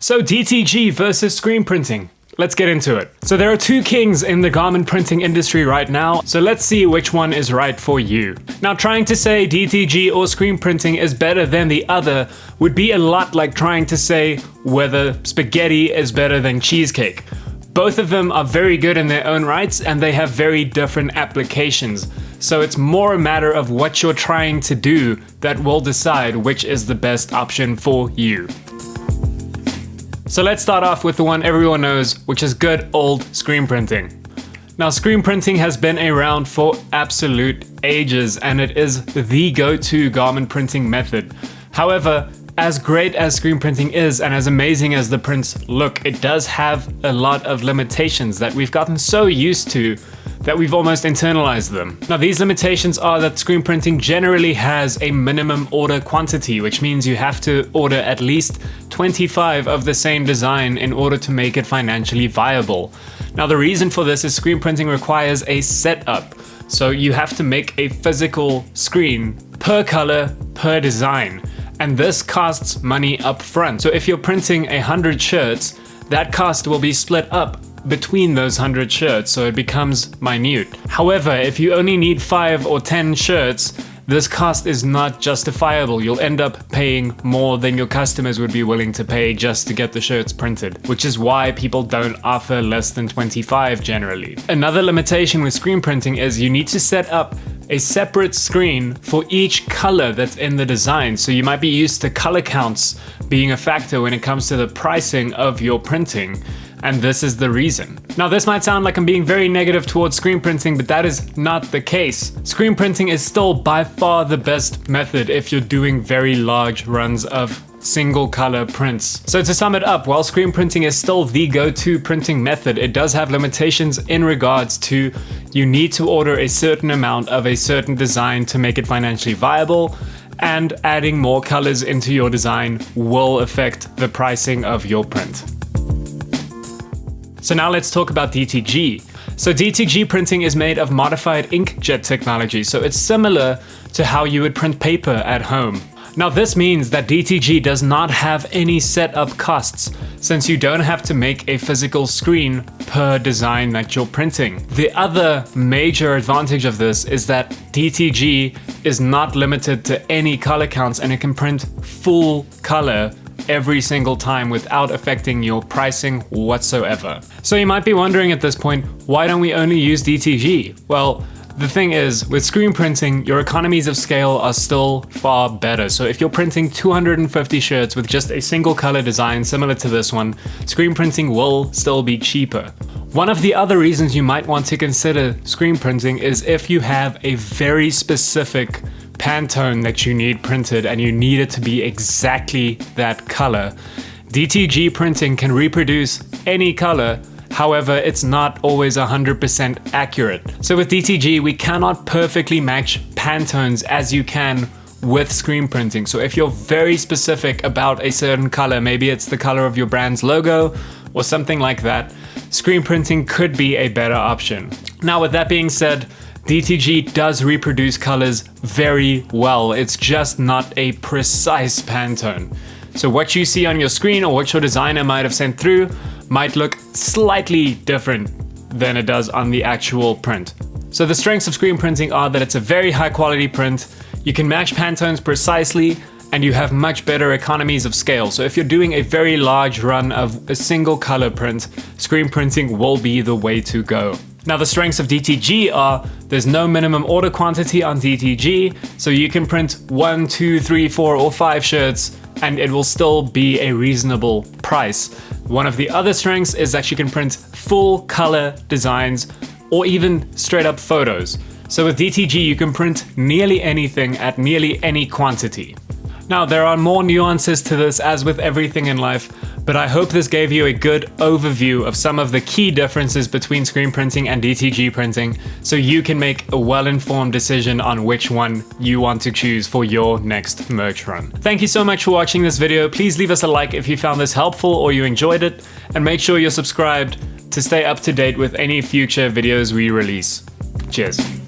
So DTG versus screen printing. Let's get into it. So there are two kings in the garment printing industry right now, so let's see which one is right for you. Now, trying to say DTG or screen printing is better than the other would be a lot like trying to say whether spaghetti is better than cheesecake. Both of them are very good in their own rights and they have very different applications. So it's more a matter of what you're trying to do that will decide which is the best option for you. So let's start off with the one everyone knows, which is good old screen printing. Now, screen printing has been around for absolute ages and it is the go-to garment printing method. However, as great as screen printing is and as amazing as the prints look, it does have a lot of limitations that we've gotten so used to that we've almost internalized them. Now, these limitations are that screen printing generally has a minimum order quantity, which means you have to order at least 25 of the same design in order to make it financially viable. Now, the reason for this is screen printing requires a setup. So you have to make a physical screen per color, per design. And this costs money up front. So if you're printing 100 shirts, that cost will be split up between those 100 shirts, so it becomes minute. However, if you only need 5 or 10 shirts, this cost is not justifiable. You'll end up paying more than your customers would be willing to pay just to get the shirts printed, which is why people don't offer less than 25 generally. Another limitation with screen printing is you need to set up a separate screen for each color that's in the design. So you might be used to color counts being a factor when it comes to the pricing of your printing. And this is the reason. Now, this might sound like I'm being very negative towards screen printing, but that is not the case. Screen printing is still by far the best method if you're doing very large runs of single color prints. So to sum it up, while screen printing is still the go-to printing method, it does have limitations in regards to you need to order a certain amount of a certain design to make it financially viable, and adding more colors into your design will affect the pricing of your print. So now let's talk about DTG. So DTG printing is made of modified inkjet technology, so it's similar to how you would print paper at home. Now, this means that DTG does not have any setup costs, since you don't have to make a physical screen per design that you're printing. The other major advantage of this is that DTG is not limited to any color counts and it can print full color every single time without affecting your pricing whatsoever. So you might be wondering at this point, why don't we only use DTG? Well, the thing is, with screen printing, your economies of scale are still far better. So if you're printing 250 shirts with just a single color design similar to this one, screen printing will still be cheaper. One of the other reasons you might want to consider screen printing is if you have a very specific Pantone that you need printed and you need it to be exactly that color. DTG printing can reproduce any color, however, it's not always 100% accurate. So with DTG, we cannot perfectly match Pantones as you can with screen printing. So if you're very specific about a certain color, maybe it's the color of your brand's logo or something like that, screen printing could be a better option. Now, with that being said, DTG does reproduce colors very well. It's just not a precise Pantone. So what you see on your screen or what your designer might have sent through might look slightly different than it does on the actual print. So the strengths of screen printing are that it's a very high quality print, you can match Pantones precisely, and you have much better economies of scale. So if you're doing a very large run of a single color print, screen printing will be the way to go. Now, the strengths of DTG are there's no minimum order quantity on DTG, so you can print 1, 2, 3, 4, or 5 shirts and it will still be a reasonable price. One of the other strengths is that you can print full color designs or even straight up photos. So with DTG, you can print nearly anything at nearly any quantity. Now, there are more nuances to this as with everything in life, but I hope this gave you a good overview of some of the key differences between screen printing and DTG printing, so you can make a well-informed decision on which one you want to choose for your next merch run. Thank you so much for watching this video. Please leave us a like if you found this helpful or you enjoyed it, and make sure you're subscribed to stay up to date with any future videos we release. Cheers.